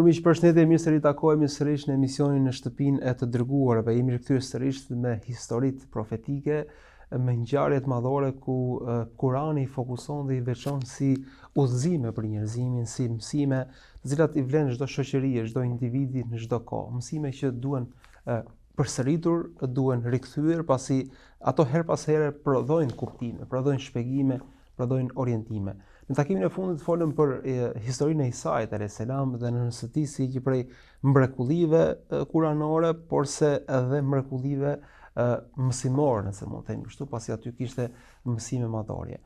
miq, përshëndetje, mirë se ritakohemi sërish në emisionin Në shtëpinë e të dërguarve. Jemi rikthyer sërish me historitë profetike, me ngjarjet madhore ku Kurani fokuson dhe i veçon si udhëzime për njerëzimin, si mësime, të cilat i vlen çdo shoqëri, çdo individi në çdo kohë. Mësime që duhen përsëritur, duhen rikthyer, pasi ato her pas here prodhojnë kuptime, prodhojnë shpjegime, prodhojnë orientime. Në takimin e fundit folëm për historinë e Isait alayhis salam dhe nënës së tij si një prej mrekullive kuranore, por se edhe mrekullive mësimore, nëse mund të themi kështu, pasi aty kishte mësime madhore.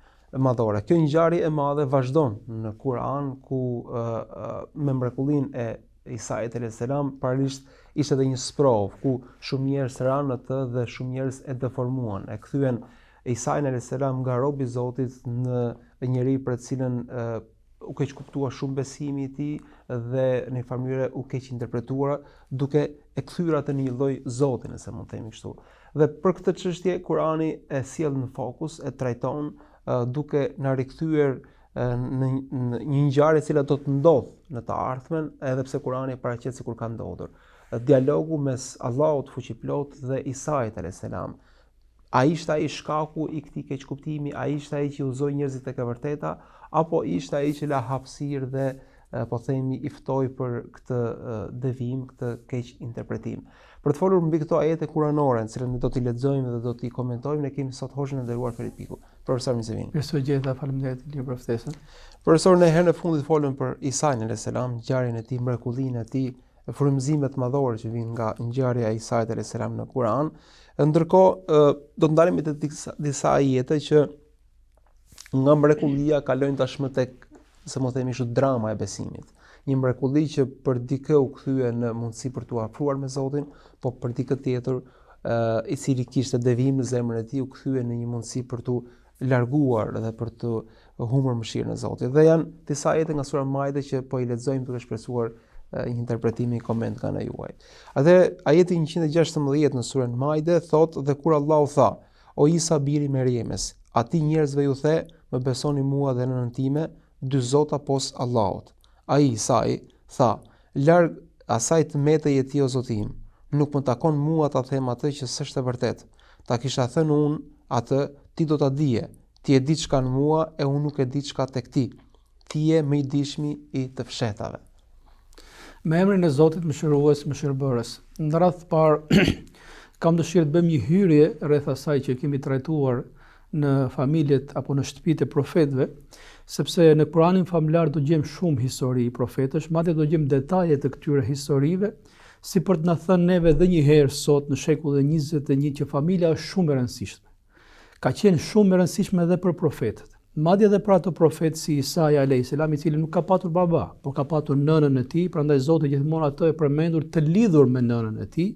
Kjo ngjarje e madhe vazhdon në Kur'an ku me mrekullinë e Isait alayhis salam paralisht ishte edhe një sprov ku shumë njerëz ranë në të dhe shumë njerëz e deformuan, e kthyen Isait alayhis salam nga robi i Zotit në njëri për të cilën u keq kuptua shumë besimi i tij dhe në një farë mënyrë u keq interpretuar, duke e kthyer atë në një lloj Zoti, nëse mund të themi kështu. Dhe për këtë çështje Kurani e sjell në fokus, e trajton duke na rikthyer në një ngjarje e cila do të ndodh në të ardhmen, edhe pse Kurani e paraqet sikur ka ndodhur. Dialogu mes Allahut fuqiplot dhe Isait alayhis salam. A ishte ai shkaku i këtij keqkuptimi, a ishte ai që udhëzoi njerëzit tek e vërteta, apo ishte ai që la hapësirë dhe po themi i ftoi për këtë devijim, këtë keq interpretim. Për të folur mbi këto ajete kuranore, në cilën ne do t'i lexojmë dhe do t'i komentojmë, ne kemi sot hoxhën e nderuar Felipiku. Profesor Mizevin. Mirësëgjeta, faleminderit Liu për ftesën. Profesor, në herën e fundit folëm për Isait alayhis salam, ngjarjen e tij, mrekullinë e tij, frymëzimet madhore që vijnë nga ngjarja e Isait alayhis salam në Kur'an. Ndërkohë do të ndalemi te disa ajete që nga mrekullia kalojnë tashmë tek, se mund të themi kështu, drama e besimit. Një mrekulli që për dikë u kthye në mundësi për t'u afruar me Zotin, po për dikë tjetër i cili kishte devijim në zemrën e tij u kthye në një mundësi për t'u larguar dhe për të humbur mëshirën e Zotit. Dhe janë disa ajete nga sura Maide që po i lexojmë duke shpresuar një interpretimi i koment nga ana juaj. Atëherë ajeti 116 në surën Maide thot: "Dhe kur Allahu tha: O Isa biri Merjemes, atij njerëzve ju the, më besoni mua dhe nënën time, dy zota pos Allahut." Ai Isai tha: "Larg asaj të metej e ti o Zoti im, nuk më takon mua ta them atë që s'është e vërtet. Ta kisha thënë unë atë, ti do ta dije. Ti e di çka në mua e unë nuk e di çka tek ti. Ti je më i dishmi i të fshehtave." Me emrin e Zotit mëshirues, mëshirbërës. Në radhë të parë kam dëshirë të bëjmë një hyrje rreth asaj që kemi trajtuar në familjet apo në shtëpitë e profetëve, sepse në Kur'anin familjar do gjejmë shumë histori profetësh, madje do gjejmë detaje të këtyre historive, si për të na thënë neve edhe një herë sot në shekullin e 21 që familja është shumë e rëndësishme. Ka qenë shumë e rëndësishme edhe për profetët. Madje edhe për ato profetë si Isai alayhis salam, i cili nuk ka patur baba, por ka patur nënën e tij, prandaj Zoti gjithmonë ato e përmendur të lidhur me nënën e tij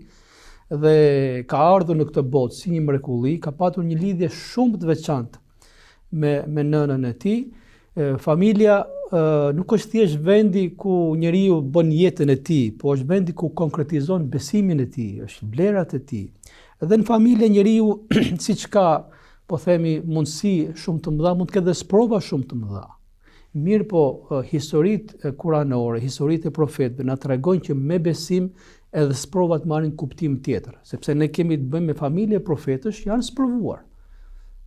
dhe ka ardhur në këtë botë si një mrekulli, ka patur një lidhje shumë të veçantë me nënën e tij. Familja nuk është thjesht vendi ku njeriu bën jetën e tij, po është vendi ku konkretizon besimin e tij, është vlerat e tij. Dhe në familje njeriu siç ka, po themi, mundësi shumë të mëdha, mund të ketë dhe sprova shumë të mëdha. Mirë po, historitë kuranore, historitë e profetëve na tregojnë që me besim edhe sprovat marrin kuptim tjetër, sepse ne kemi të bëjmë me familje profetësh janë sprovuar.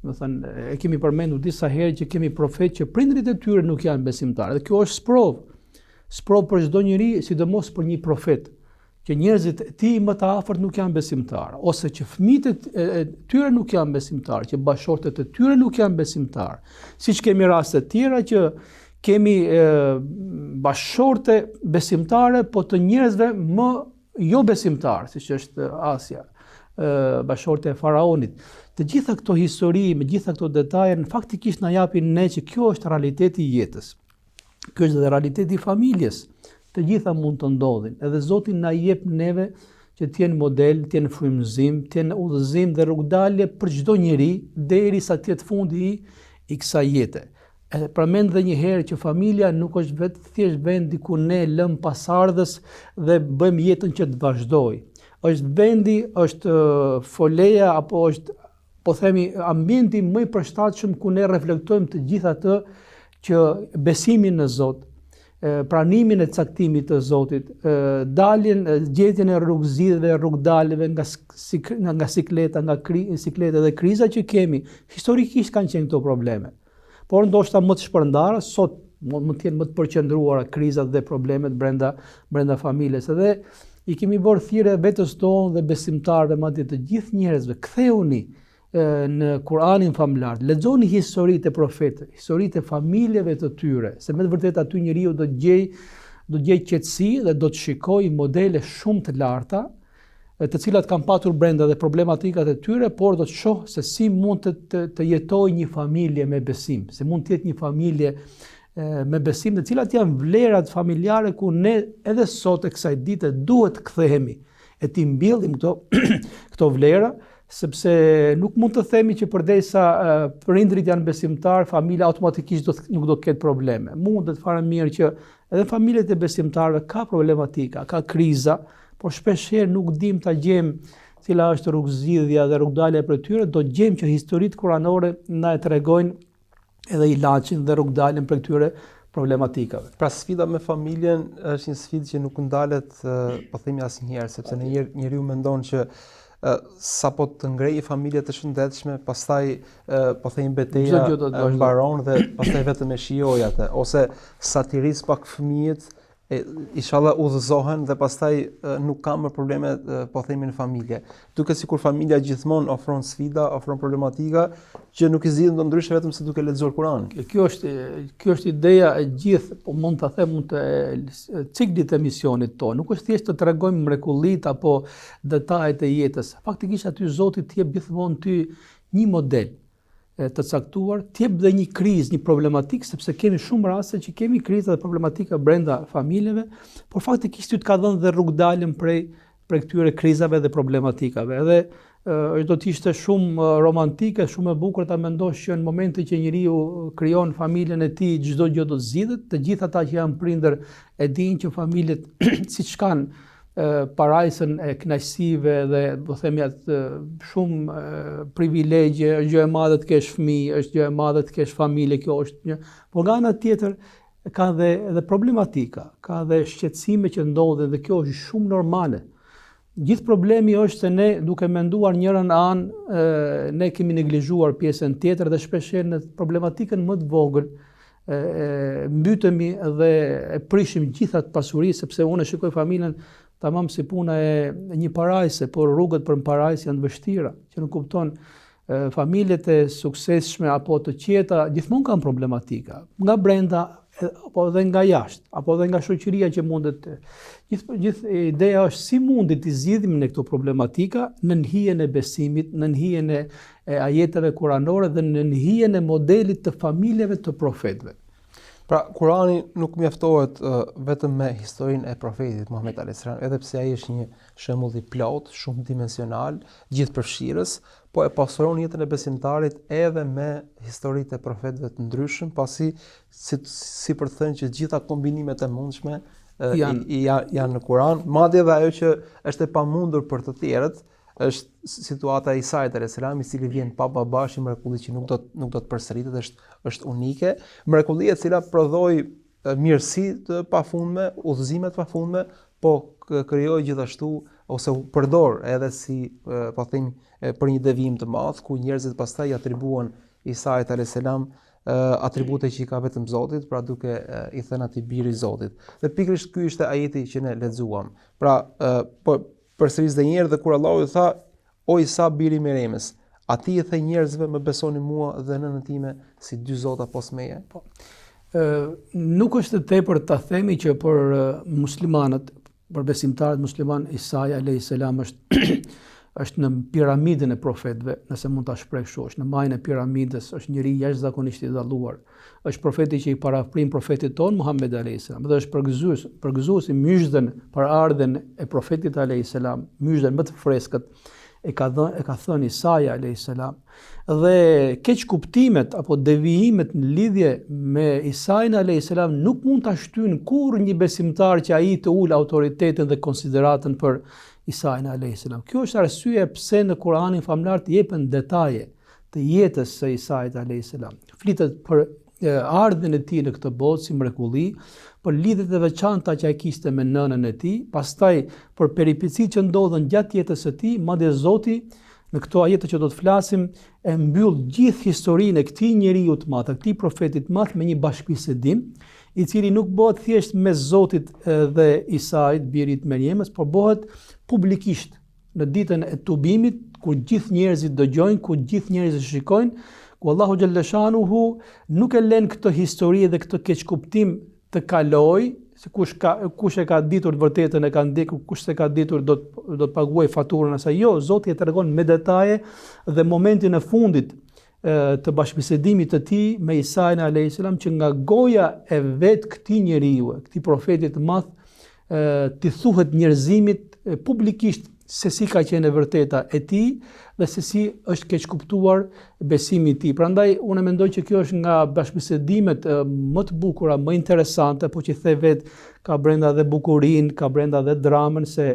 Do thënë, e kemi përmendur disa herë që kemi profetë që prindrit e tyre nuk janë besimtarë, dhe kjo është sprovë. Sprovë për çdo njeri, sidomos për një profet, që njerëzit e tij më të afërt nuk janë besimtarë, ose që fëmijët e tyre nuk janë besimtarë, që bashortet e tyre nuk janë besimtarë. Siç kemi raste të tjera që kemi bashorte besimtare, po të njerëzve më jo besimtarë, siç është Asia, bashorte e faraonit. Të gjitha këto histori, me gjitha këto detaje, në faktikisht na japin ne që kjo është realiteti i jetës. Ky është edhe realiteti i familjes. Të gjitha mund të ndodhin. Edhe Zoti na jep neve që të jenë model, të jenë frymëzim, të jenë udhëzim dhe rrugdalje për çdo njeri derisa të jetë fundi i kësaj jete. E përmend edhe një herë që familja nuk është vetë thjesht vendi ku ne lëm pasardhës dhe bëjmë jetën që të vazhdojë. Është vendi, është foleja apo është, po themi, ambienti më i përshtatshëm ku ne reflektojmë të gjithë atë që besimin në Zot, pranimin e caktimit të Zotit, daljen, gjetjen e rrugëzidhjeve, rrugdalëve nga sikleta, sikleta dhe kriza që kemi, historikisht kanë qenë këto probleme. Por ndoshta më të shpërndara, sot mund të jenë më të përqendruara krizat dhe problemet brenda familjes. Edhe i kemi bërë thirrje vetes tonë dhe besimtarëve, madje të gjithë njerëzve, ktheuni në Kur'anin famlar, lexoni historitë e profetëve, historitë e familjeve të tyre, se me të vërtetë aty njeriu do të gjej qetësi dhe do të shikojë modele shumë të larta, të cilat kanë patur brenda dhe problematikat e tyre, por do të shoh se si mund të jetojë një familje me besim, se mund të jetë një familje me besim, të cilat janë vlerat familjare ku ne edhe sot e kësaj dite duhet të kthehemi e të mbjellim këto vlera, sepse nuk mund të themi që përdesa prindrit janë besimtar, familja automatikisht nuk do të ketë probleme. Mundet fare mirë që edhe familjet e besimtarëve ka problematika, ka kriza, por shpeshherë nuk dim ta gjejmë cila është rrugëzidhja dhe rrugdalja për tyre, do gjejmë që historitë kuranore na e tregojnë edhe ilaçin dhe rrugdaljen për këtyre problematikave. Pra sfida me familjen është një sfidë që nuk ndalet, po themi asnjëherë, sepse njeriu mendon që sa po të ngrej familje të shëndetshme, pastaj po themi betejë mbaron dhe pastaj vetëm e shijoj atë, ose sa të rris pak fëmijët, inshallah udhëzohen dhe pastaj nuk ka më probleme po themi në familje. Duke sikur familja gjithmonë ofron sfida, ofron problematika që nuk i zgjidhen do ndryshe vetëm se duke lexuar Kur'anin. Kjo është ideja e gjithë, po mund ta them të ciklit të misionit tonë. Nuk është thjesht të tregojmë mrekullitë apo detajet e jetës. Faktikisht aty Zoti të jep gjithmonë ty një model të caktuar, t'jep dhe një krizë, një problematikë, sepse kemi shumë raste që kemi kriza dhe problematika brenda familjeve, por faktikisht ty të ka dhënë dhe rrugdaljen prej këtyre krizave dhe problematikave. Edhe do të ishte shumë romantike, shumë e bukur ta mendosh që në momentin që njeriu krijon familjen e tij, çdo gjë do të zgjidhet, të gjithë ata që janë prindër e dinë që familjet siç kanë parajsën e kënaqësive dhe po themi atë shumë privilegje, është gjë e madhe të kesh fëmijë, është gjë e madhe të kesh familje, kjo është një, por nga ana tjetër ka dhe problematika, ka dhe shqetësime që ndodhen dhe kjo është shumë normale. Gjithë problemi është se ne duke menduar njërën anë, ne kemi neglizhuar pjesën tjetër dhe shpeshherë në problematikën më të vogël mbytemi dhe e prishim gjithat pasuri, sepse unë shikoj familjen tamam si puna e një parajse, por rrugët për parajse janë vështira, që nuk kupton familjet e suksesshme apo të qeta gjithmonë kanë problematika, nga brenda apo edhe nga jashtë, apo edhe nga shoqëria që mundet. Gjithë ideja është si mundi të zgjidhim ne këto problematika në hijen e besimit, në hijen e ajeteve kuranore dhe në hijen e modelit të familjeve të profetëve. Pra, Kurani nuk mjaftohet vetëm me historinë e profetit Muhammed a.s. edhe pse ai është një shembull i plot, shumë dimensional, gjithëpërfshirës, po e pasuron jetën e besimtarit edhe me historitë e profetëve të ndryshëm, pasi si për të thënë që gjitha kombinimet e mundshme janë në Kur'an, madje edhe ajo që është e pamundur për të tjerët, është situata e Isait a.s. I cili vjen pa babash, një mrekulli që nuk do të përsëritet, është unike, mrekullia e cila prodhoi mirësi të pafundme, udhëzime të pafundme, po krijoi gjithashtu ose u përdor edhe si po themi për një devijim të madh, ku njerëzit pastaj atribuan Isait a.s. Atribute që i ka vetëm Zotit, pra duke i thënë atij biri i Zotit. Dhe pikërisht ky ishte ajeti që ne lexuam. Pra, përsëris dhe njerë dhe kur Allahu i tha, o Isa biri Meremës, ati i the njerëzve më besoni mua dhe nënën time si dy zota pos meje? Nuk është të tepër ta themi që për muslimanët, për besimtarët musliman, Isa a.s. është në piramidën e profetëve, nëse mund ta shpreh kështu, është në majën e piramidës, është njëri jashtëzakonisht i dalluar. Është profeti që i paraprin profetit ton Muhammed a.s. dhe është përgëzuesi myshdhen për ardhen e profetit a.s. myshdhen më të freskët e ka thënë Isaia a.s. Dhe keq kuptimet apo devijimet në lidhje me Isain a.s. nuk mund ta shtyjnë kurrë një besimtar që ai të ul autoritetin dhe konsideratën për Isain a.s. Kjo është arsye pse në Kur'anin famlar të jepen detaje të jetës së Isait a.s. Flitet për ardhmen e tij në këtë botë si mrekulli, për lidhjet e veçanta që ai kishte me nënën e tij, pastaj për peripecitë që ndodhen gjatë jetës së tij, madje Zoti në këto ajete që do të flasim e mbyll gjithë historinë e këtij njeriu të madh, këtij profetit të madh me një bashkëbisedim, i cili nuk bëhet thjesht mes Zotit dhe Isait, birit Merjemës, por bëhet publikisht në ditën e tubimit, kur gjithë njerëzit dëgjojnë, kur gjithë njerëzit shikojnë, ku Allahu xhallashanuhu nuk e lën këtë histori dhe këtë keqkuptim të kalojë, se kush e ka ditur të vërtetën e ka ndekur, kush e ka ditur do të paguajë faturën asaj. Jo, Zoti e tregon me detaje dhe momentin e fundit të bashkëbisedimit të tij me Isain alayhis salam, që nga goja e vet këtij njeriu, këtij profetit të madh, t'i thuhet njerëzimit publikisht se si ka qenë e vërteta e tij dhe se si është keq kuptuar besimi i tij. Prandaj unë mendoj që kjo është nga bashkëbisedimet më të bukura, më interesante, po që the vet ka brenda dhe bukurinë, ka brenda dhe dramën, se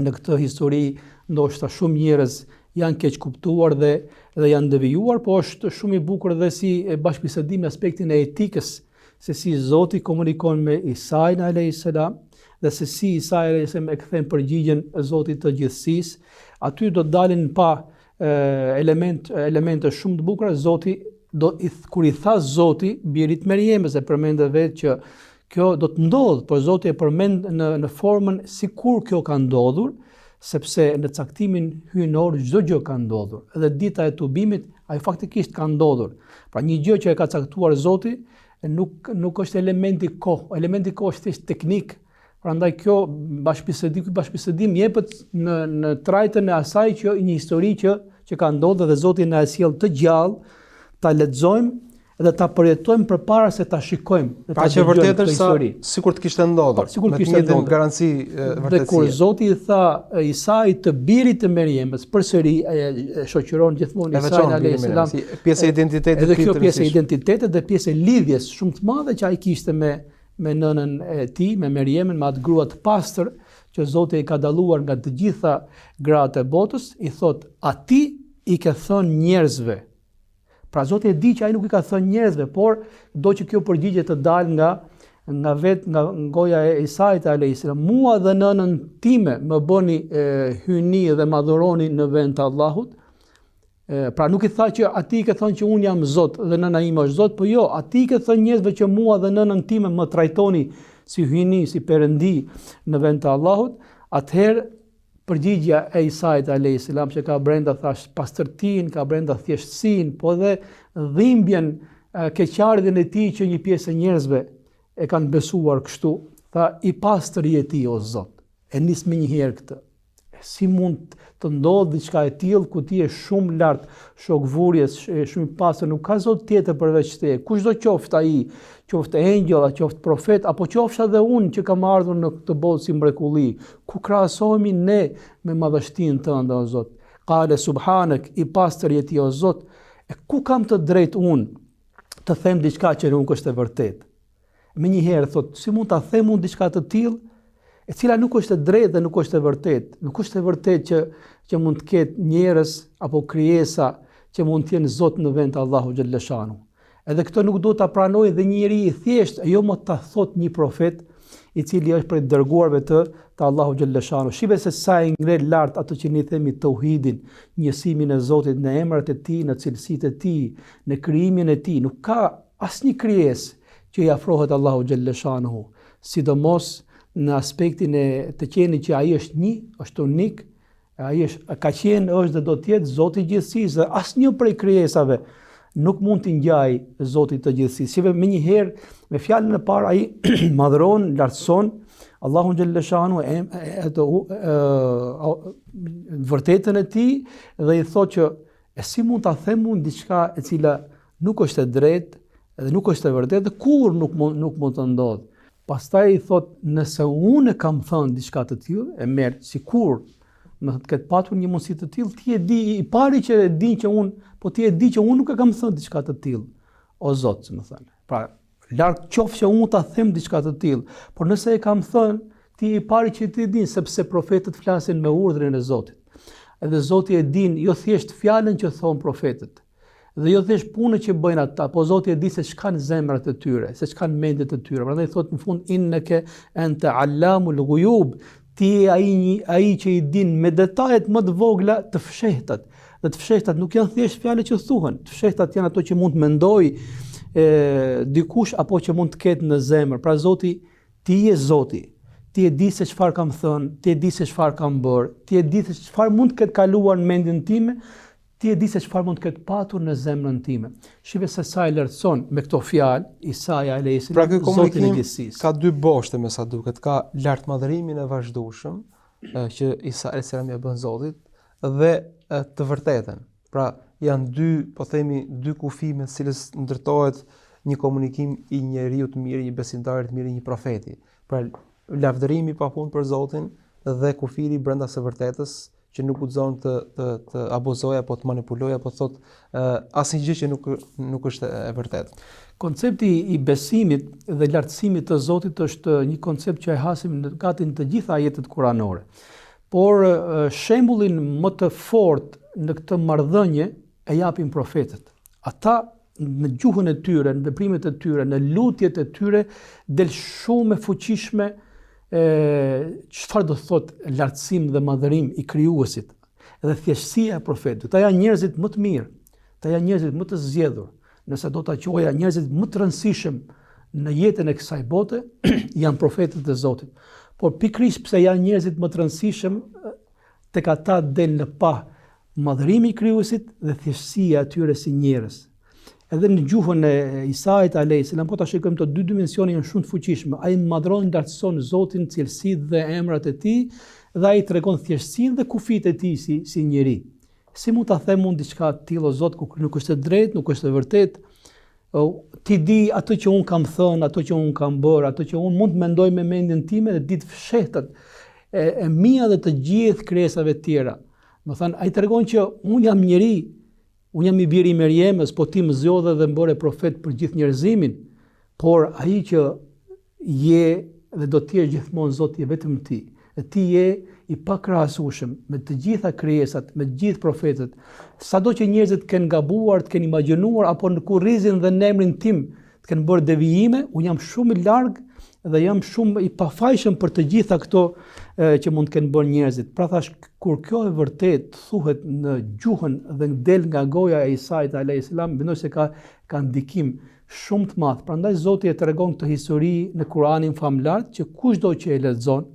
në këtë histori ndoshta shumë njerëz janë keq kuptuar dhe janë devijuar, po është shumë i bukur edhe si bashkëbisedim në aspektin e etikës, se si Zoti komunikon me Isain alayhis salam dhe se si Isai alayhis salam e kthen përgjigjen e Zotit të gjithësisë. Aty do të dalin pa elemente shumë të bukura. Zoti kur i tha Zoti birit Merjemës, e përmendë vetë që kjo do të ndodhë, por Zoti e përmend në formën sikur kjo ka ndodhur, sepse në caktimin hyjnor çdo gjë ka ndodhur. Edhe dita e tubimit ai faktikisht ka ndodhur. Pra një gjë që e ka caktuar Zoti nuk është elementi kohë. Elementi kohë është thjesht teknik. Prandaj kjo bashkëbisedim jepet në trajtën e asaj që një histori që ka ndodhur dhe Zoti na e sjell të gjallë, ta lexojmë dhe ta përjetojmë përpara se ta shikojmë. Pra që vërtet është sikur të kishte ndodhur. Sikur të kishte ndodhur. Garanci vërtetësie. Dhe kur Zoti i tha Isait të birit të Merjemës, përsëri e shoqëron gjithmonë Isain alayhis salam, pjesë e identitetit. Edhe kjo pjesë e identitetit dhe pjesë e lidhjes shumë të madhe që ai kishte me nënën e tij, me Merjemën, me atë grua të pastër që Zoti i ka dalluar nga të gjitha gratë e botës, i thot ati i ke thënë njerëzve. Pra Zoti e di që ai nuk i ka thënë njerëzve, por do që kjo përgjigje të dalë nga goja e Isait alayhis salam. Mua dhe nënën time më bëni hyni dhe më adhuroni në vend të Allahut. Pra nuk i tha që ati i ke thënë që unë jam Zot dhe nëna ime është Zot, po jo, ati i ke thënë njerëzve që mua dhe nënën time më trajtoni si hyni, si perëndi në vend të Allahut. Atëherë përgjigja e Isait alayhis salam që ka brenda thash pastërtinë, ka brenda thjeshtësinë, po dhe dhimbjen, keqardhjen e tij që një pjesë e njerëzve e kanë besuar kështu, tha i pastër je ti o Zot. E nis më një herë këtë. Si mund të ndodhë diçka e tillë ku ti je shumë lart shokvurjes, shumë i pastër, nuk ka Zot tjetër përveç teje. Kushdo qoftë ai, qoftë engjëll, qoftë profet, apo qofsha dhe unë që kam ardhur në këtë botë si mrekulli, ku krahasohemi ne me madhështinë tënde o Zot. Qale subhanak, i pastër je ti o Zot, e ku kam të drejtë unë të them diçka që nuk është e vërtetë? Menjëherë thot, si mund ta them unë diçka të tillë, e cila nuk është e drejtë dhe nuk është e vërtetë. Nuk është e vërtetë që mund të ketë njerëz apo krijesa që mund të jenë Zot në vend të Allahu xhallashanuhu. Edhe këtë nuk do ta pranojë dhe një njeri i thjeshtë, jo më ta thot një profet i cili është prej dërguarve të Allahu xhallashanuhu. Shive se sa e ngre lart ato që ne themi tauhidin, njësimin e Zotit në emrat e tij, në cilësitë e tij, në krijimin e tij. Nuk ka asnjë krijesë që i afrohet Allahu xhallashanuhu, sidomos në aspektin e të qenit që ai është një, është unik, ai ka qenë, është dhe do të jetë Zoti i gjithësisë, dhe asnjë prej krijesave nuk mund të ngjajë Zotit të gjithësisë. Shive menjëherë me fjalën e parë ai madhron, lartëson Allahu xhallashanuhu vërtetën e tij dhe i thotë që si mund ta them unë diçka e cila nuk është e drejtë dhe nuk është e vërtetë, kur nuk mund të ndodhë. Pastaj i thot, nëse unë kam thënë diçka të tillë, e merr sikur më të ketë patur një mundësi të tillë, ti e di, i pari që e di që unë, po ti e di që unë nuk e kam thënë diçka të tillë. O Zot, më thënë. Pra, larg qoftë që unë ta them diçka të tillë, por nëse e kam thënë, ti i pari që ti e din, sepse profetët flasin me urdhrin e Zotit. Edhe Zoti e din jo thjesht fjalën që thon profetët, Dhe jo thjesht punë që bëjnë ata, po Zoti e di se çka në zemrat e tyre, se çka në mendjet e tyre. Prandaj thotë në fund inneke anta allamul ghuyub, ti je ai që i din me detajet më të vogla të fshehtat. Dhe të fshehtat nuk janë thjesht fjalë që thuhen, të fshehtat janë ato që mund të mendojë dikush apo që mund të ketë në zemër. Pra Zoti, ti je Zoti. Ti e di se çfarë kam thënë, ti e di se çfarë kam bërë, ti e di se çfarë mund të ketë kaluar në mendjen time. Ti e di se çfarë mund të ketë patur në zemrën time. Shive se sa e lartëson me këto fjalë Isaia alayhis salam. Pra ky Zotin e komunikim gjithësisë. ka dy boshte me sa duket, ka lartmadhërimin e vazhdueshëm që Isa alayhis salam ja bën Zotit dhe të vërtetën. Pra janë dy, po themi, dy kufi me cilës ndërtohet një komunikim i njeriu të mirë, një besimtarit të mirë, një profeti. Pra lavdërimi pafund për Zotin dhe kufiri brenda së vërtetës, që nuk guxon të abuzoj apo të manipuloj apo thot asnjë gjë që nuk është e vërtetë. Koncepti i besimit dhe lartësimit të Zotit është një koncept që e hasim gati në të gjitha ajetet kuranore. Por shembullin më të fortë në këtë marrëdhënie e japin profetët. Ata në gjuhën e tyre, në veprimet e tyre, në lutjet e tyre del shumë e fuqishme çfarë do thot lartësim dhe madhërim i krijuesit dhe thjeshtësia e profetit. Ata janë njerëzit më të mirë, ata janë njerëzit më të zgjedhur. Nëse do ta quaja njerëzit më të rëndësishëm në jetën e kësaj bote, janë profetët e Zotit. Por pikërisht pse janë njerëzit më të rëndësishëm, tek ata del në pa madhërimi i krijuesit dhe thjeshtësia e tyre si njerëz. Edhe në gjuhën e Isait alayhis salam, po ta shikojmë të dy dimensione janë shumë të fuqishme. Ai madhron, lartëson Zotin, cilësitë dhe emrat e tij, dhe ai tregon thjeshtësinë dhe kufitë e tij si njeri. Si mund ta them unë diçka të tillë o Zot, ku nuk është e drejtë, nuk është e vërtetë? Ti di ato që un kam thënë, ato që un kam bërë, ato që un mund të mendoj me mendjen time dhe ditë fshehtat e mia dhe të gjithë krijesave të tjera. Do thënë, ai tregon që un jam njeri. Unë jam i biri i Meriemës, po ti më zgjodhe dhe më bëre profet për gjithë njerëzimin, por ai që je dhe do të jesh gjithmonë Zoti vetëm ti. E ti je i pakrahasueshëm me të gjitha krijesat, me të gjithë profetët. Sado që njerëzit kanë gabuar, të kanë imagjinuar apo në kurrizin dhe në emrin tim të kanë bërë devijime, unë jam shumë i larg dhe jam shumë i pafajshëm për të gjitha këto që mund të kenë bërë njerëzit. Pra thash, kur kjo e vërtet thuhet në gjuhën dhe del nga goja e Isait alayhis salam, mendoj se ka ndikim shumë të madh. Prandaj Zoti e tregon këtë histori në Kur'anin famlar që kushdo që e lexon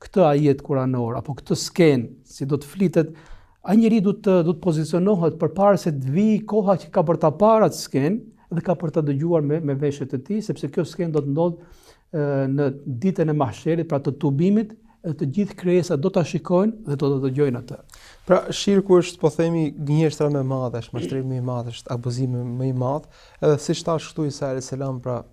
këtë ajet kuranor apo këtë skenë, si do të flitet, ai njeriu do të pozicionohet përpara se të vijë koha që ka për ta parë atë skenë dhe ka për ta dëgjuar me veshët e tij, sepse kjo skenë do të ndodhë në ditën e mahsherit, pra të tubimit, të gjithë krijesat do ta shikojnë dhe do të dëgjojnë atë. Pra shirku është, po themi, gënjeshtra më e madhe, është mashtrimi më i madh, është abuzimi më i madh, edhe siç thash këtu Isa alayhis salam, pra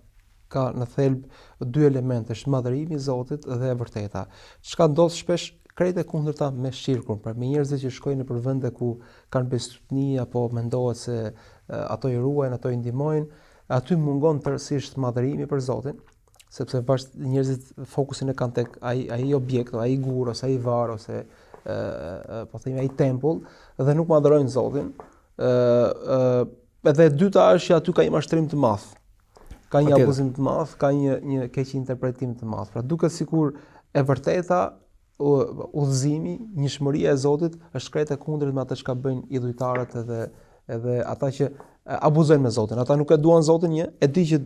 ka në thelb dy elemente, është madhërimi i Zotit dhe e vërteta. Çka ndodh shpesh krejt e kundërta me shirkun, pra me njerëzit që shkojnë nëpër vende ku kanë besutni apo mendohet se ato i ruajnë, ato i ndihmojnë, aty mungon tërësisht madhërimi për Zotin, sepse njerëzit fokusin e kanë tek ai objekt, ai gur ose ai var ose po themi ai tempull dhe nuk madhërojnë Zotin. Edhe e dyta është që aty ka një mashtrim të madh. Ka një abuzim të madh, ka një keq interpretim të madh. Pra duket sikur e vërteta udhëzimi, njëshmëria e Zotit është krejt e kundërt me atë çka bëjnë idhujtarët edhe ata që abuzojnë me Zotin. Ata nuk e duan Zotin, e di që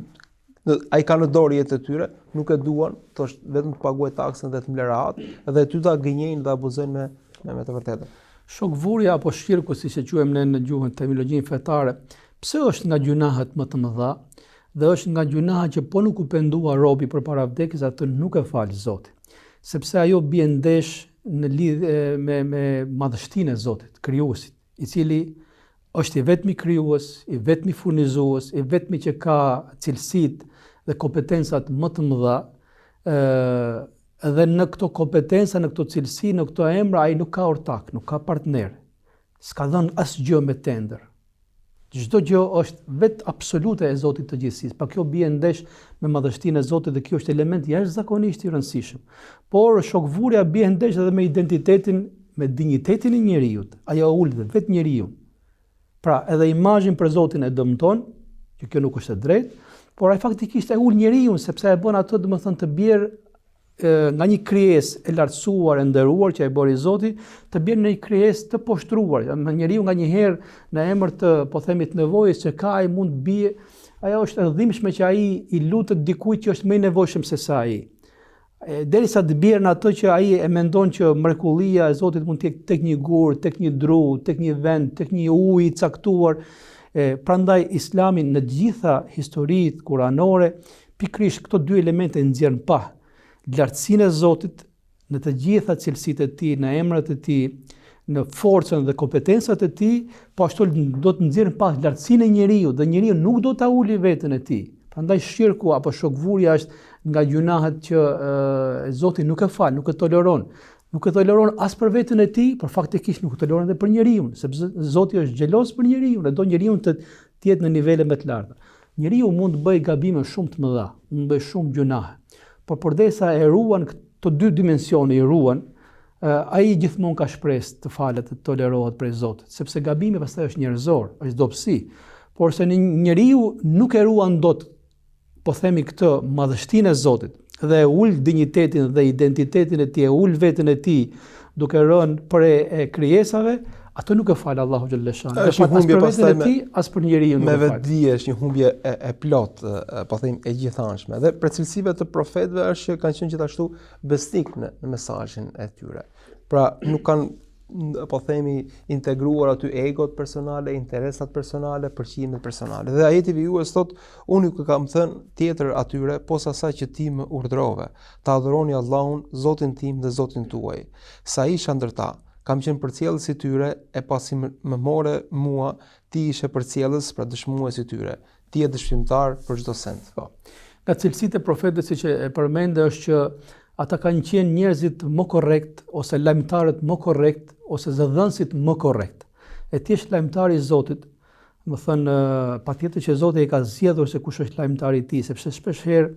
ai ka në dorë jetën e tyre, nuk e duan, thosh vetëm të paguaj taksën dhe të mbledh rahat, dhe ty ta gënjejnë dhe abuzojnë me të vërtetën. Shokvurja apo shirku, siç e quajmë ne në gjuhën terminologjinë fetare, pse është nga gjunahet më të mëdha dhe është nga gjunahet që po nuk u pendua robi përpara vdekjes, atë nuk e fal Zoti. Sepse ajo bie ndesh në lidhje me madhështinë e Zotit, krijuesit, i cili është i vetmi krijues, i vetmi furnizues, i vetmi që ka cilësitë dhe kompetencat më të mëdha, edhe në këto kompetenca, në këto cilësi, në këto emra, ai nuk ka ortak, nuk ka partner, s'ka dhënë asgjë me tender. Çdo gjë është vetë absolute e Zotit të gjithësisë. Pa kjo bie ndesh me madhështinë e Zotit dhe kjo është element jashtëzakonisht i rëndësishëm. Por shokvurja bie ndesh edhe me identitetin, me dinjitetin e njeriu. Ajo ul vetë njeriu. Pra, edhe imazhin për Zotin e dëmton, që kjo nuk është e drejtë, por ai faktikisht e ul njeriu sepse e bën atë domethënë të bjerë nga një krijesë e lartësuar, e nderuar që e bëri Zoti, të bjerë në një krijesë të poshtruar. Njeriu nganjëherë në emër të, po themi, të nevojës që ka ai mund bie, ajo është e dhimbshme që ai i lutet dikujt që është më i nevojshëm se sa ai. Derisa të bjerë në atë që ai e mendon që mrekullia e Zotit mund të jetë tek një gur, tek një dru, tek një vend, tek një ujë i caktuar. Prandaj Islami në të gjitha historitë kuranore pikërisht këto dy elemente nxjerrin pa lartësinë e Zotit në të gjitha cilësitë e tij, në emrat e tij, në forcën dhe kompetencat e tij, po ashtu do të nxjerrin pa lartësinë e njeriu, dhe njeriu nuk do ta uli veten e tij. Prandaj shirku apo shokvurja është nga gjunahet që Zoti nuk e fal, nuk e toleron. Nuk e toleron as për veten e tij, por faktikisht nuk e toleron edhe për njeriu, sepse Zoti është xheloz për njeriu, dhe do njeriu të jetë në nivele më të larta. Njeriu mund të bëjë gabime shumë të mëdha, mund të bëjë shumë gjunahe. Por përdesa e ruan këto dy dimensione i ruan, ai gjithmonë ka shpresë të falet, të tolerohet prej Zotit, sepse gabimi pastaj është njerëzor, është dobësi. Por se njeriu nuk e ruan dot, po themi këtë, madhështinë e Zotit, dhe ul dinjitetin dhe identitetin e tij, ul veten e tij, duke rënë prej krijesave, ato nuk e fal Allahu xhaleshan. Është një humbje pastaj me as për njeriu nuk e fal. Me vetdije është një humbje e plot, po them e gjithanshme. Dhe për cilësive të profetëve është që kanë qenë gjithashtu besnik në mesazhin e tyre. Pra nuk kanë, po themi, integruar aty egot personale, interesat personale, përqimet personale. Dhe ajeti vijues thotë, unë ju kam thënë tjetër atyre, posa asaj që ti më urdhrove, ta adhuroni Allahun, Zotin tim dhe Zotin tuaj. Sa isha ndër ta, kam qenë përcjellës i tyre, e pasi më more mua, ti ishe përcjellës pra dëshmues i tyre. Ti je dëshmimtar për çdo send. Nga cilësitë e profetëve, siç e përmendë, është që ata kanë qenë njerëzit më korrekt, ose lajmtarët më korrekt, ose zëdhënësit më korrekt. E ti është lajmtari i Zotit, më thënë, patjetër që Zoti i ka zgjedhur se kush është lajmtari i tij, sepse shpeshherë,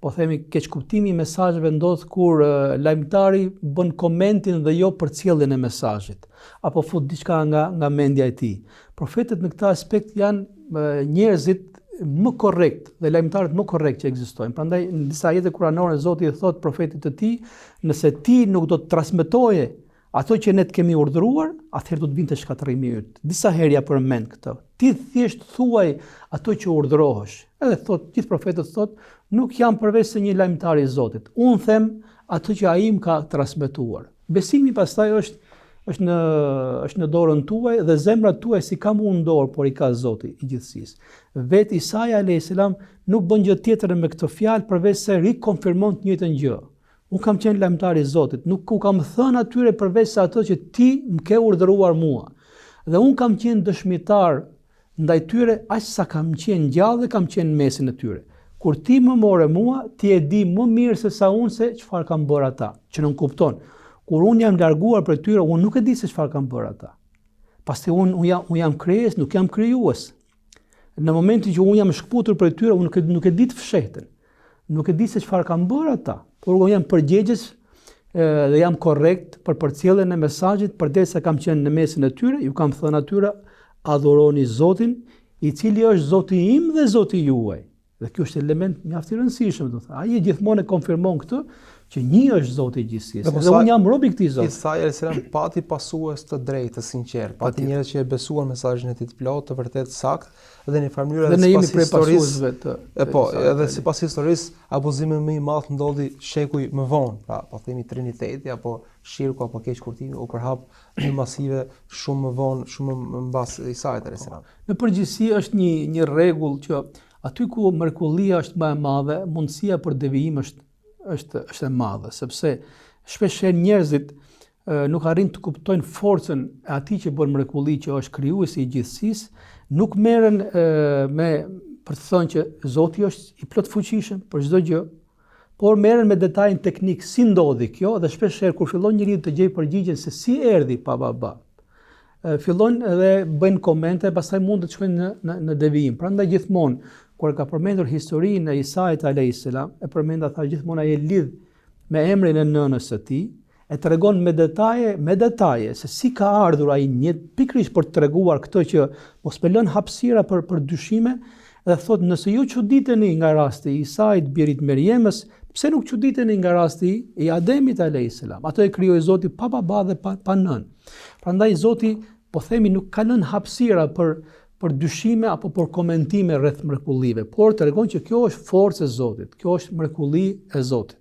po themi, keqkuptimi i mesazheve ndodh kur lajmtari bën komentin dhe jo përcjelljen e mesazhit, apo fut diçka nga mendja e tij. Profetët në këtë aspekt janë njerëzit më korrekt dhe lajmtarët më korrekt që ekzistojnë. Prandaj në disa ajete kuranore Zoti i thot profetit të tij, nëse ti nuk do të transmetoje ato që ne të kemi urdhëruar, atëherë do të vinte shkatërrimi yt. Disa herë ja përmend këtë. Ti thjesht thuaj ato që urdhërohesh. Edhe thot, gjithë profetët thot, nuk jam përveç se një lajmtar i Zotit. Unë them ato që ai më ka transmetuar. Besimi pastaj është në dorën tuaj dhe zemra tuaj si kam unë në dorë, por i ka Zoti i gjithësisë. Vetë Isaia a.s. nuk bën gjë tjetër me këtë fjalë përveç se rikonfirmon të njëjtën gjë. Unë kam qenë lajmtar i Zotit, nuk u kam thënë atyre përveç se ato që ti më ke urdhëruar mua. Dhe unë kam qenë dëshmitar ndaj tyre aq sa kam qenë gjallë dhe kam qenë në mesin e tyre. Kur ti më more mua, ti e di më mirë se sa unë se çfarë kanë bërë ata, që nuk kupton. Kur unë jam larguar për tyre, unë nuk e di se çfarë kanë bërë ata. Pasti unë jam krijes, nuk jam krijues. Në momentin që unë jam shkputur për tyre, unë nuk e di të fshehten. Nuk e di se çfarë kanë bërë ata, por unë jam përgjegjës dhe jam korrekt për përcjelljen e mesazhit, përderisa kam qenë në mesin e tyre, ju kam thënë atyre, adhuroni Zotin, i cili është Zoti im dhe Zoti juaj. Dhe kjo është element mjaft i rëndësishëm, do të thënë. Ai gjithmonë e konfirmon këtë, që një është Zoti i gjithësisë. Dhe unë jam rob i këtij Zoti. Isaia a.s. pati pasues të drejtë, të sinqert, pati njerëz që e besuan mesazhin e tij të plotë, të vërtet sakt, dhe në farë edhe sipas historisë. Edhe sipas historisë, abuzimi më i madh ndodhi shekuj më vonë, pra po themi Triniteti apo shirku apo keqkurtimi u përhap në masive shumë më vonë, shumë më mbas Isaiat a.s. Në përgjithësi është një rregull që aty ku mrekullia është më e madhe, mundësia për devijim është e madhe, sepse shpeshherë njerëzit nuk arrin të kuptojnë forcën e atij që bën mrekulli, që është krijuesi i gjithësisë, nuk merren për të thënë që Zoti është i plot fuqishëm për çdo gjë, por merren me detajin teknik si ndodhi kjo, dhe shpeshherë kur fillon njeriu të gjej përgjigjen se si erdhi pa baba, fillon edhe bëjnë komente, pastaj mund të shkojnë në devijim. Prandaj gjithmonë kur ka përmendur historinë e Isait a.s. e përmend ata gjithmonë ai e lidh me emrin e nënës së tij, e tregon me detaje se si ka ardhur ai një pikërisht për të treguar këtë që mos më lën hapësira për dyshime, dhe thot nëse ju çuditeni nga rasti i Isait birit Meriemës, pse nuk çuditeni nga rasti i Ademit alayhis salam? Ato e krijoi Zoti pa baba dhe pa nën. Prandaj Zoti po themi nuk ka lënë hapësira për dyshime apo për komentime rreth mrekullive, por tregon që kjo është forcë e Zotit, kjo është mrekulli e Zotit.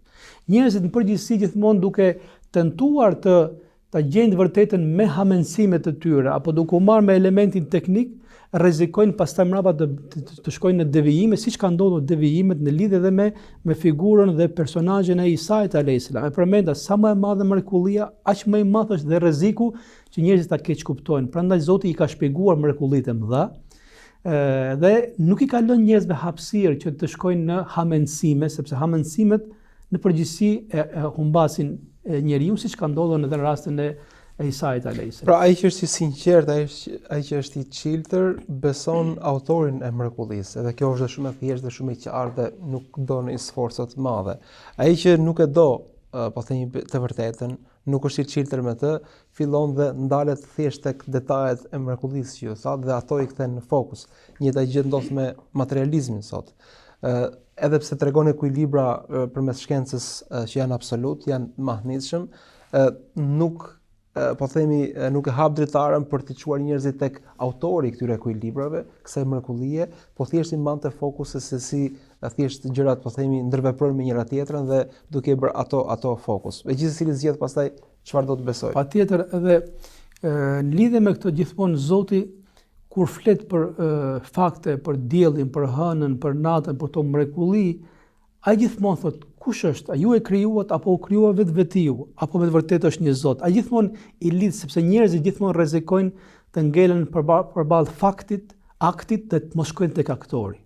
Njerëzit në përgjithësi gjithmonë duke tentuar të gjejnë vërtetën me hamendësimet e tyre apo duke u marrë me elementin teknik, rrezikojnë pastaj mbrapa të shkojnë në devijime, siç ka ndodhur devijimet në lidhje edhe me figurën dhe personazhin e Isait alayhis salam. E përmenda sa më e madhe mrekullia, aq më i madh është dhe rreziku që njerëzit ta keq kuptojnë. Prandaj Zoti i ka shpjeguar mrekullitë e mëdha dhe nuk i ka lënë njerëzve hapësirë që të shkojnë në hamendësime, sepse hamendësimet në përgjithësi e humbasin njeriu, siç ka ndodhur në rastin e Isait alayhis salam. Pra ai që është i sinqert, ai që është i çiltër, beson autorin e mrekullisë. Edhe kjo është shumë e thjeshtë dhe shumë e qartë dhe nuk do një sforca të madhe. Ai që nuk e do, po themi të vërtetën, nuk është i çiltër me të, fillon dhe ndalet thjesht tek detajet e mrekullisë që ju thatë dhe ato i kthen në fokus. Njëjta gjë ndodh me materializmin sot. Edhe pse tregon ekuilibra përmes shkencës që janë absolut, janë mahnitshëm, nuk po themi nuk e hap dritaren për të çuar njerëzit tek autori i këtyre ekuilibrave, kësaj mrekullie, po thjesht i mbante fokusin se si thjesht gjërat po themi ndërveprojnë me njëra tjetrën dhe duke i bërë ato fokus. Megjithëse zgjedh pastaj çfarë do të besoj. Patjetër edhe në lidhje me këtë gjithmonë Zoti kur flet për fakte, për diellin, për hënën, për natën, për to mrekulli, ai gjithmonë thot kush është? A ju e krijuat apo u krijua vetvëtiu? Apo me të vërtetë është një Zot? Ai gjithmonë i lidh sepse njerëzit gjithmonë rrezikojnë të ngelen përballë faktit, aktit dhe të mos shkojnë tek aktori.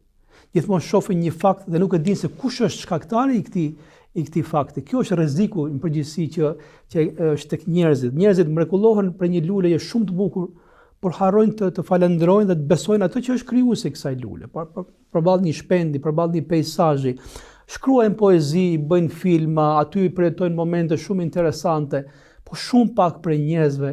Gjithmonë shohin një fakt dhe nuk e dinë se kush është shkaktari i këtij fakti. Kjo është rreziku në përgjithësi që është tek njerëzit. Njerëzit mrekullohen për një lule shumë të bukur, por harrojnë të falenderojnë dhe të besojnë atë që është krijuesi i kësaj lule. Përballë një shpendi, përballë një peizazhi, shkruajnë poezi, bëjnë filma, aty i përjetojnë momente shumë interesante, po shumë pak prej njerëzve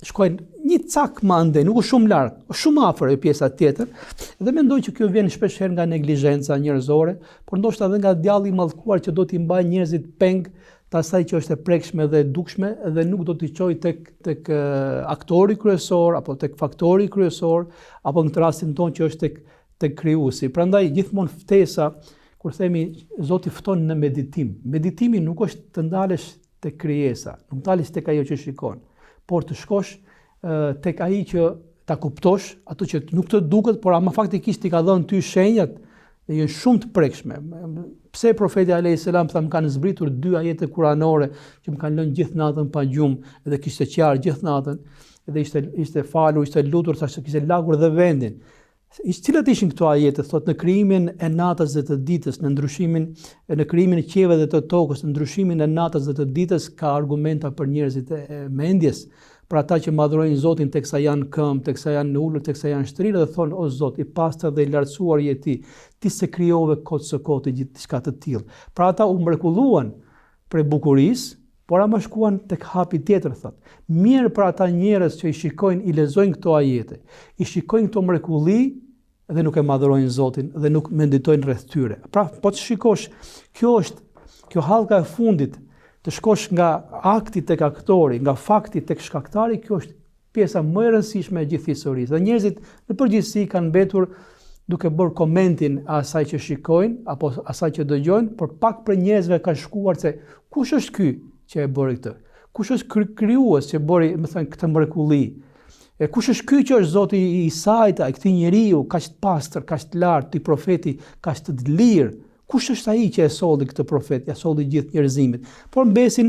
shkojnë një cak më andej, nuk është shumë larg, është shumë afër e pjesa tjetër, dhe mendoj që kjo vjen shpeshherë nga neglizhenca njerëzore, por ndoshta edhe nga djalli i mallkuar që do t'i mbajë njerëzit peng të asaj që është e prekshme dhe e dukshme dhe nuk do t'i çojë tek aktori kryesor apo tek faktori kryesor apo në rastin tonë që është tek krijuesi. Prandaj gjithmonë ftesa kur themi Zoti fton në meditim. Meditimi nuk është të ndalesh tek krijesa, nuk ndalesh tek ajo që shikon, por të shkosh tek ai që ta kuptosh, ato që nuk të duket, por ama faktikisht i ka dhënë ty shenjat dhe janë shumë të prekshme. Pse profeti alayhis salam tha më kanë zbritur 2 ajete kuranore që më kanë lënë gjithë natën pa gjumë dhe kishte qarë gjithë natën dhe ishte falur, ishte lutur, thashë kishte lagur dhe vendin. Cilat ishin këto ajete? Thot në krijimin e natës dhe të ditës, në krijimin e qiellit dhe të tokës, në ndryshimin e natës dhe të ditës ka argumenta për njerëzit e mendjes, për ata që madhrojnë Zotin teksa janë këmbë, teksa janë ulur, teksa janë shtrirë dhe thonë o Zot, i pastër dhe i lartësuar je ti se krijove kot së kote diçka të tillë. Pra ata u mrekulluan prej bukurisë, por ama shkuan tek hapi tjetër, thot. Mirë për ata njerëz që i shikojnë, i lexojnë këto ajete, i shikojnë këto mrekulli dhe nuk e madhrojnë Zotin dhe nuk meditojnë rreth tyre. Pra, po të shikosh, kjo hallka e fundit, të shkosh nga akti tek aktori, nga fakti tek shkaktari, kjo është pjesa më e rëndësishme e gjithë historisë. Dhe njerëzit në përgjithësi kanë mbetur duke bërë komentin asaj që shikojnë apo asaj që dëgjojnë, por pak për njerëzve ka shkuar se kush është ky që e bëri këtë? Kush është krijues që bëri, më thënë, këtë mrekulli? E kush është ky që është Zoti i Isait, ai këtij njeriu kaq të pastër, kaq të lartë, i profeti kaq të lirë? Kush është ai që e solli këtë profet, ja solli gjithë njerëzimit? Por mbesin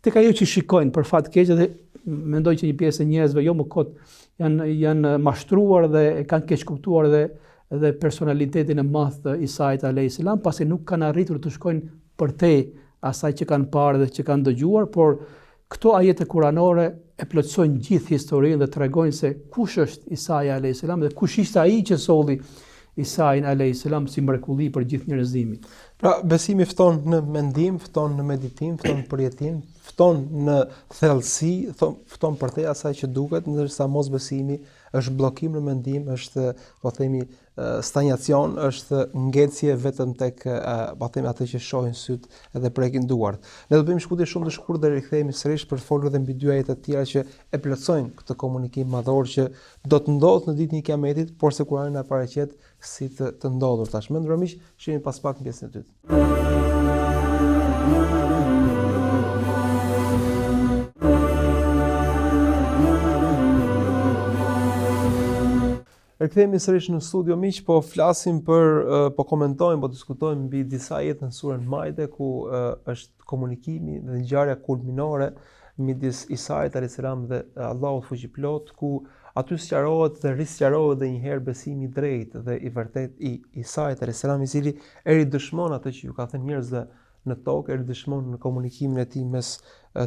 tek ajo që shikojnë për fat keq dhe mendoj që një pjesë e njerëzve jo më kot janë mashtruar dhe e kanë keq kuptuar dhe personalitetin e madh të Isait alayhis salam, pasi nuk kanë arritur të shkojnë përtej asaj që kanë parë dhe që kanë dëgjuar, por këto ajete kuranore e plotësojnë gjithë historinë dhe tregojnë se kush është Isai alayhis salam dhe kush ishte ai që solli Isai alayhis salam si mrekulli për gjithë njerëzimin. Pra besimi fton në mendim, fton në meditim, fton në përjetim, fton në thellësi, fton përtej asaj që duket, ndërsa mosbesimi është bllokim në mendim, është po themi stagnacion, është ngjecje vetëm tek po themi atë që shohin syt edhe prekin duart. Ne do bëjmë shkputje shumë të shkurtër dhe rikthehemi sërish për të folur edhe mbi dy ajete të tjera që e plotësojnë këtë komunikim madhor që do të ndodhë në ditën e Kiametit, por se Kurani na paraqet si të ndodhur tash. Më ndërmjet, shihemi pas pak në pjesën e dytë. Rikthehemi sërish në studio miq, po flasim po komentojmë, po diskutojmë mbi disa ajete në surën Maide ku është komunikimi dhe ngjarja kulminore midis Isait alayhis salam dhe Allahut fuqiplot, ku aty sqarohet dhe risqarohet edhe një herë besimi i drejtë dhe i vërtet i Isait alayhis salam, i cili dëshmon atë që ju ka thënë njerëzve në tokë, dëshmon në komunikimin e tij mes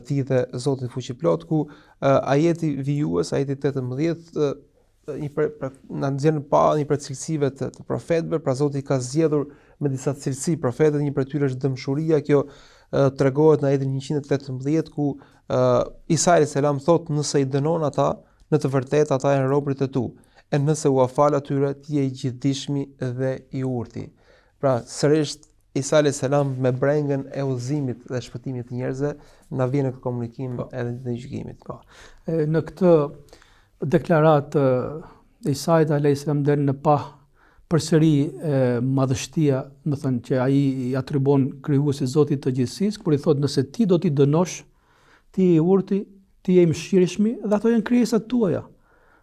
tij dhe Zotit fuqiplot, ku ajeti vijues, ajeti 18 na nxjerr pa një prej cilësive të profetëve, pra Zoti ka zgjedhur me disa cilësi profetët, një prej tyre është dëmshuria, kjo tregohet në ajetin 118 ku Isa alayhis salam thotë nëse i dënon ata, në të vërtetë ata janë robërit e tu, e nëse u afal atyre, ti je i gjithdijshmi dhe i urti. Pra sërish Isa alayhis salam me brengën e udhëzimit dhe shpëtimit të njerëzve na vjen në komunikim edhe në gjykimit. Në këtë deklarat Isait alayhis salam del në pa përsëri madhështia, më thënë që ai i atribon krijuesit Zotit të gjithësisë, kur i thotë nëse ti do t'i dënosh, ti je i urti, ti je i mëshirshëm, dhe ato janë krijesat tuaja.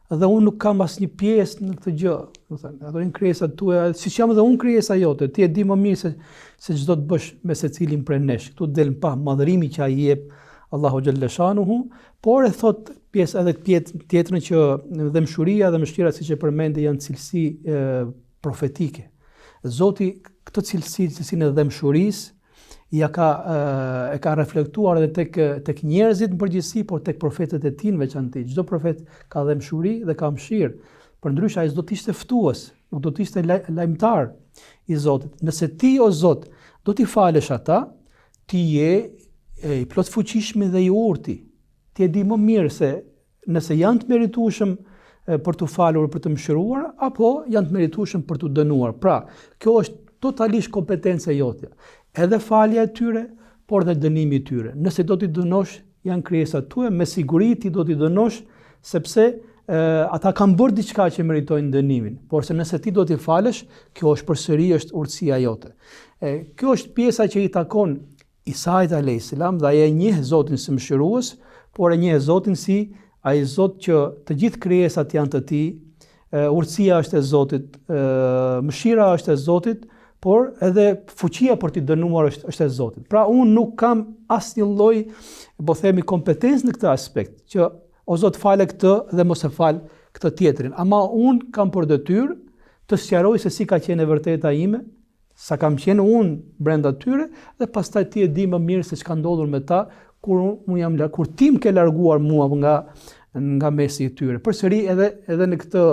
Dhe unë nuk kam asnjë pjesë në këtë gjë, do thënë, ato janë krijesat tuaja, siç jam edhe unë krijesa jote, ti e di më mirë se ç'do të bësh me secilin prej nesh. Ktu del pa madhërimi që ai jep Allahu xhalla shanuhu, por e thot pjesë edhe tjetrën që dëmshuria dhe mëshira, siç e përmendë, janë cilësi profetike. Zoti këtë cilësinë e dëmshurisë e ka reflektuar edhe tek njerëzit në përgjithësi, por tek profetët e tij në veçantë. Çdo profet ka dëmshuri dhe ka mëshirë. Përndryshe ai s'do të ishte ftues, nuk do të ishte lajmtar i Zotit. Nëse ti o Zot do t'i falësh ata, ti je i plot fuqishëm dhe i urti. Ti e di më mirë se nëse janë të meritueshëm për t'u falur, për të mëshiruar, apo janë të meritueshëm për t'u dënuar. Pra, kjo është totalisht kompetenca jote. Edhe falja e tyre, por dhe dënimi i tyre. Nëse do t'i dënosh, janë krijesat tuaja, me siguri ti do t'i dënosh, sepse ata kanë bërë diçka që meritojnë dënimin. Por se nëse ti do t'i falësh, kjo është përsëri është urtësia jote. Kjo është pjesa që i takon Isait alayhis salam, dhe ai e njeh Zotin si mëshirues, por e njeh Zotin si ai Zot që të gjithë krijesat janë të tij, urtësia është e Zotit, mëshira është e Zotit, por edhe fuqia për t'i dënuar është e Zotit. Pra unë nuk kam asnjë lloj, po themi, kompetencë në këtë aspekt, që o Zot fale këtë dhe mos e fal këtë tjetrin. Ama unë kam për detyrë të sqaroj se si ka qenë e vërteta ime, sa kam qenë unë brenda tyre, dhe pastaj ti e di më mirë se ç'ka ndodhur me ta kur ti më ke larguar mua nga mesi i tyre. Përsëri edhe në këtë,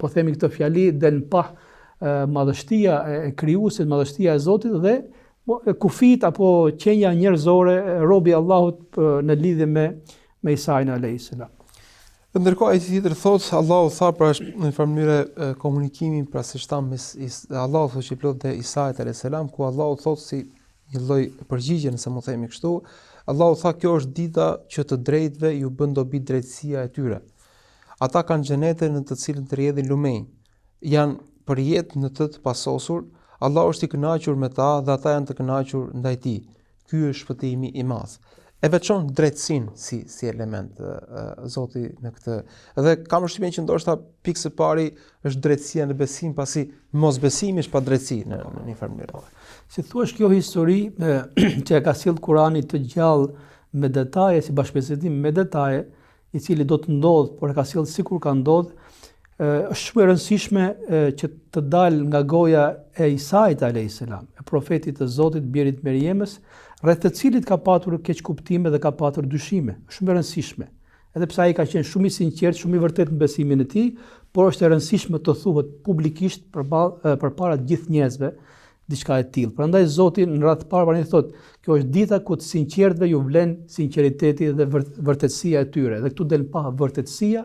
po themi, këtë fjali del pa madhështia e krijuesit, madhështia e Zotit dhe kufit apo qenja njerëzore robi Allahut në lidhje me Isain alayhis salam. Ndërkohë ai tjetër thotë Allahu tha pra në një mënyrë komunikimin pra si shtam mes Allahut fuqiplot dhe Isait alayhis salam, ku Allahu thotë si një lloj përgjigje, nëse mund themi kështu, Allahu tha kjo është dita që të drejtëve ju bën dobi drejtësia e tyre. Ata kanë xhenete në të cilën të rrjedhin lumenj. Janë për jetë në të pasosur, Allah është i kënaqur me ta dhe ata janë të kënaqur ndaj tij. Ky është shpëtimi i madh. E veçon drejtësinë si element Zoti në këtë. Dhe kam përshtypjen që ndoshta pikë së pari është drejtësia në besim, pasi mosbesimi është pa drejtësi në një farë mënyrë. Si thuaç, kjo histori që e ka sjellë Kurani të gjallë me detaje, si bashkëbisedim me detaje, i cili do të ndodh, por e ka sjellë sikur ka ndodhur, është shumë e rëndësishme që të dalë nga goja e Isait alayhis salam, e profetit të Zotit, birit Meriemës, rreth të cilit ka patur keq kuptime dhe ka patur dyshime. Shumë e rëndësishme. Edhe pse ai ka qenë shumë i sinqert, shumë i vërtet në besimin e tij, por është e rëndësishme të thuhet publikisht përpara të gjithë njerëzve, diçka e tillë. Prandaj Zoti në radhë të parë thotë, kjo është dita ku të sinqertëve ju vlen sinqeriteti dhe vërtetësia e tyre. Dhe këtu del pa vërtetësia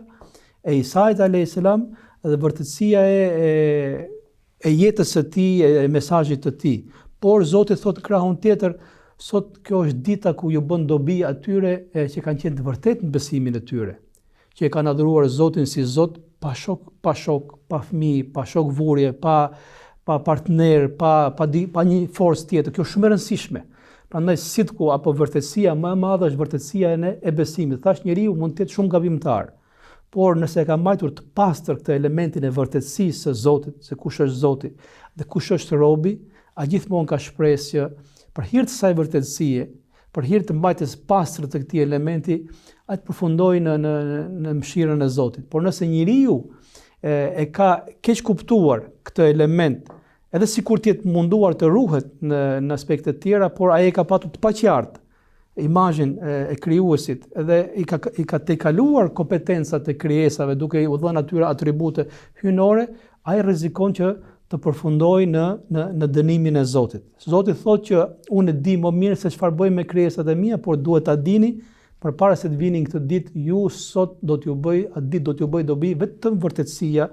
e Isait alayhis salam dhe vërtetësia e jetës së tij, e mesazhit të tij. Por Zoti thotë krahun tjetër, sot kjo është dita ku ju bën dobi atyre që kanë qenë të vërtetë në besimin e tyre, që e kanë adhuruar Zotin si Zot, pa shok, pa fëmijë, pa shok vurje, pa partner, pa një forcë tjetër. Kjo është shumë e rëndësishme. Prandaj sidku apo vërtetësia më e madhe është vërtetësia e besimit. Thash njeriu mund të jetë shumë gabimtar, por nëse e ka mbajtur të pastër këtë elementin e vërtetësisë së Zotit, se kush është Zoti dhe kush është robi, a gjithmonë ka shpresë që për hir të kësaj vërtetësie, për hir të mbajtjes pastër të këtij elementi, ai të përfundojë në mëshirën e Zotit. Por nëse njeriu e ka keq kuptuar këtë element, edhe sikur të jetë munduar të ruhet në aspekte të tjera, por ai e ka patur të paqartë imazhin e krijuesit, edhe i ka tejkaluar kompetencat e krijesave duke i dhënë atyre atribute hyjnore, ai rrezikon që të përfundojë në dënimin e Zotit. Zoti thotë që unë e di më mirë se çfarë bëj me krijesat e mia, por duhet ta dini përpara se të vini këtë ditë, ju sot do t'ju bëj dobi vetëm vërtetësia,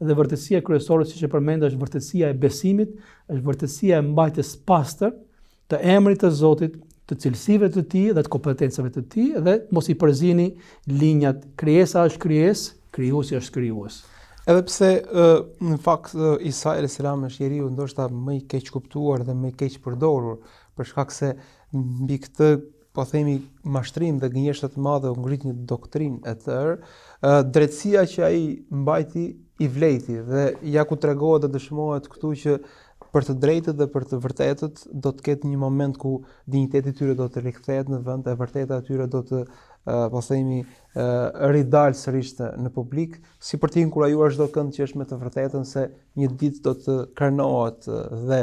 dhe vërtetësia kryesore, siç e përmend, është vërtetësia e besimit, është vërtetësia e mbajtjes pastër të emrit të Zotit, të cilësive të tij dhe të kompetencave të tij, dhe mos i përzini linjat. Krijesa është krijesë, krijuesi është krijues. Edhe pse në fakt Isa alayhis salam është njeriu ndoshta më i keq kuptuar dhe më i keq përdorur, për shkak se mbi këtë po themi mashtrim dhe gënjeshtër të madhe u ngrit një doktrinë e tërë, drejtësia që ai mbajti i vlejti, dhe ja ku tregohet dhe dëshmohet këtu që për të drejtët dhe për të vërtetët do të ketë një moment ku dinjiteti i tyre do të rikthehet në vend, e vërteta e tyre do të po themi ridal sërish në publik, si për të inkurajuar çdo kënd që është me të vërtetën se një ditë do të krenohet dhe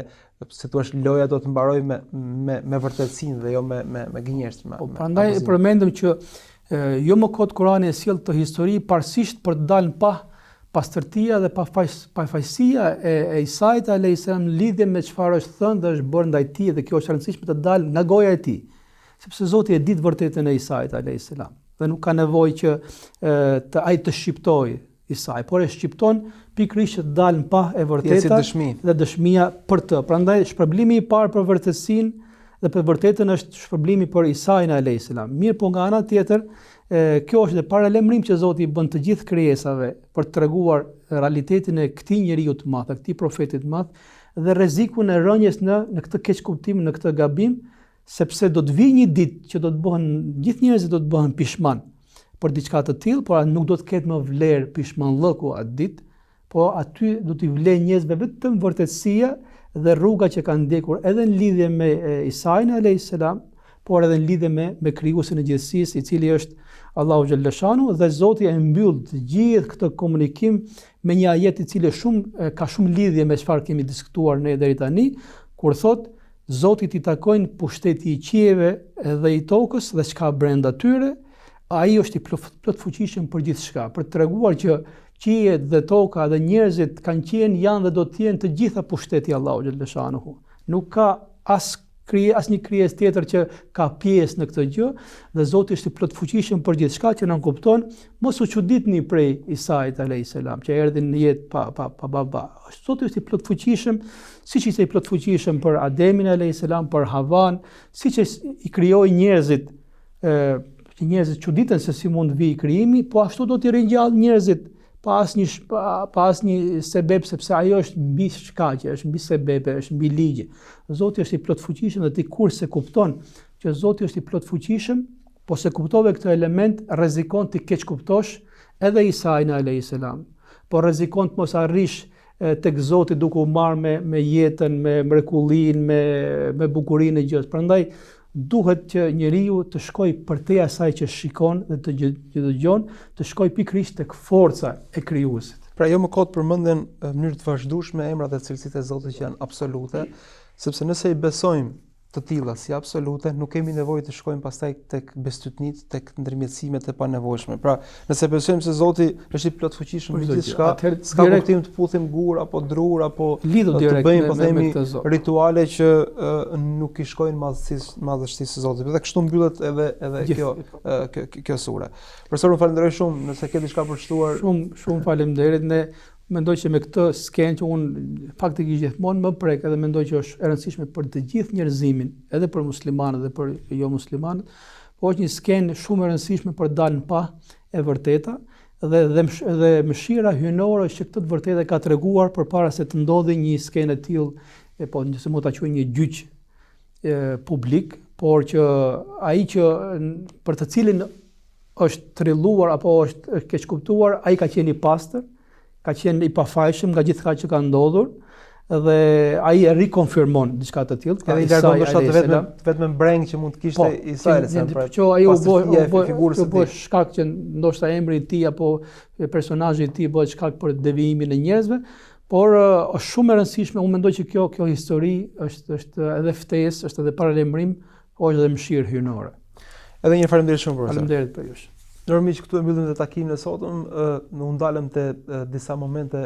se thua loja do të mbaroj me vërtetësinë dhe jo me gënjeshtër. Prandaj përmendëm që jo më kot Kurani e sjell të histori parsisht për të dalë pa pastërtia dhe pafajësia e Isait alayhis salam në lidhje me çfarë është thënë dhe është bërë ndaj tij, dhe kjo është e rëndësishme të dalë nga goja e tij, sepse Zoti e di të vërtetën e Isait alayhis salam dhe nuk ka nevojë që ai të shqiptojë Isai, por e shqipton pikërisht të dalë pa e vërteta dhe dëshmia për të. Prandaj shpërblimi i parë për vërtetësinë dhe për vërtetën është shpërblimi për Isain alayhis salam. Mirë, po nga ana tjetër, kjo është dhe paralajmërim që Zoti i bën të gjithë krijesave për të treguar realitetin e këtij njeriu të madh, këtij profetit të madh, dhe rrezikun e rënjes në këtë keq kuptim, në këtë gabim, sepse do të vijë një ditë që do të bëhen gjithë njerëzit do të bëhen pishman për diçka të tillë, por nuk do të ketë më vlerë pishmanllëku atë ditë, po aty do t'i vlejë njerëzve vetëm vërtetësia dhe rruga që kanë ndjekur edhe në lidhje me Isain alayhis salam, por edhe në lidhje me krijuesin e gjithësisë, i cili është Allahu xhallashanu, dhe Zoti e mbyll të gjithë këtë komunikim me një ajet i cili ka shumë lidhje me çfarë kemi diskutuar ne deri tani, kur thotë Zotit i takojnë pushteti i qiejve dhe i tokës dhe çka brenda tyre, ai është i plot fuqishëm për gjithçka, për të treguar që qiejt dhe toka dhe njerëzit kanë qenë, janë dhe do të jenë të gjitha pushteti i Allahu xhallashanu. Nuk ka asnjë krijesë tjetër që ka pjesë në këtë gjë, dhe Zoti është i plot fuqishëm për gjithçka, që na kupton mos u çuditni prej Isait alayhis salam, që erdhi në jetë pa baba. Zoti është i plot fuqishëm, siç ishte i plot fuqishëm për Ademin alayhis salam, për Havan, siç i krijoi njerëzit, që njerëzit çuditen se si mund vijë krijimi, po ashtu do t'i ringjall njerëzit pa asnjë sebeb, sepse ajo është mbi shkaqe, është mbi sebebe, është mbi ligje. Zoti është i plot fuqishëm, dhe ti kurse kupton që Zoti është i plot fuqishëm, po se kuptove këtë element, rrezikon të keq kuptosh edhe Isain alayhis salam, po rrezikon të mos arrish tek Zoti duke u marrë me jetën, me mrekullinë, me bukurinë e gjës. Prandaj duhet që njeriu të shkojë përtej asaj që shikon dhe të dëgjon, të shkojë pikërisht tek forca e krijuesit. Pra jo më kot përmenden në mënyrë të vazhdueshme emrat dhe cilësitë e Zotit që janë absolute, sepse nëse i besojmë të tilla si absolute, nuk kemi nevojë të shkojmë pastaj tek bestytnit, tek ndërmjetësimet e panevojshme. Pra, nëse besojmë se Zoti është i plot fuqishëm mbi gjithçka, s'ka kuptim të puthim gur apo drur apo të bëjmë po themi rituale që nuk i shkojnë madhështisë së Zotit. Dhe kështu mbyllet edhe kjo sure. Profesor, ju falenderoj shumë nëse ke diçka për shtuar. Shumë faleminderit. Ne mendoj që me këtë skenë që unë faktikisht gjithmonë më prek edhe mendoj që është e rëndësishme për të gjithë njerëzimin, edhe për muslimanët dhe për jo muslimanët, po është një skenë shumë e rëndësishme për të dalë në pa e vërteta dhe mëshira hyjnore që këtë të vërtetë ka treguar përpara se të ndodhi një skenë e tillë, po nëse mund ta quaj një gjyq publik, por që ai që për të cilin është trilluar apo është keq kuptuar, ai ka qenë i pastër, ka qenë i pafajshëm nga gjithçka që ka ndodhur dhe ai e rikonfirmon diçka të tillë. Edhe i largon ndoshta vetëm breng që mund të kishte Isa alayhiselam. Po, ai u bë shkak që ndoshta emri i tij apo personazhi i tij bëhet shkak për devijimin e njerëzve, por është shumë e rëndësishme. Unë mendoj që kjo histori është edhe ftesë, është edhe paralajmërim, po është edhe mëshirë hyjnore. Edhe një faleminderit shumë profesor. Faleminderit për ju. Normisht këtu e mbyllim të takimin e sotëm, u ndalëm te disa momente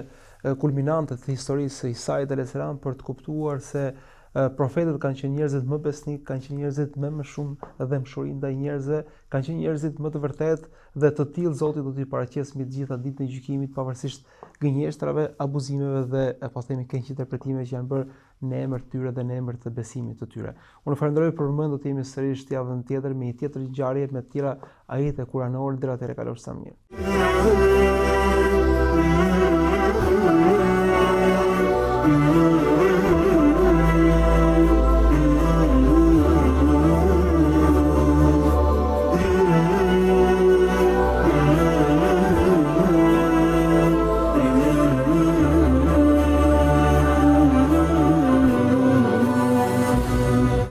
kulminante të historisë së Isait alayhiselam për të kuptuar se profetët kanë qenë njerëzit më besnik, kanë qenë njerëzit me më shumë dëmshuri ndaj njerëzve, kanë qenë njerëzit më të vërtetë dhe të tillë Zoti do t'i paraqesë mbi të gjitha ditën e gjykimit, pavarësisht gënjeshtrave, abuzimeve dhe po themi keq interpretimeve që janë bërë në emër të tyre dhe në emër të besimit të tyre. Unë falenderoj për mëngjesin, do të jemi sërish javën tjetër me një tjetër ngjarje me të tjera ajete kuranore deri atëherë kalofshi sa mirë.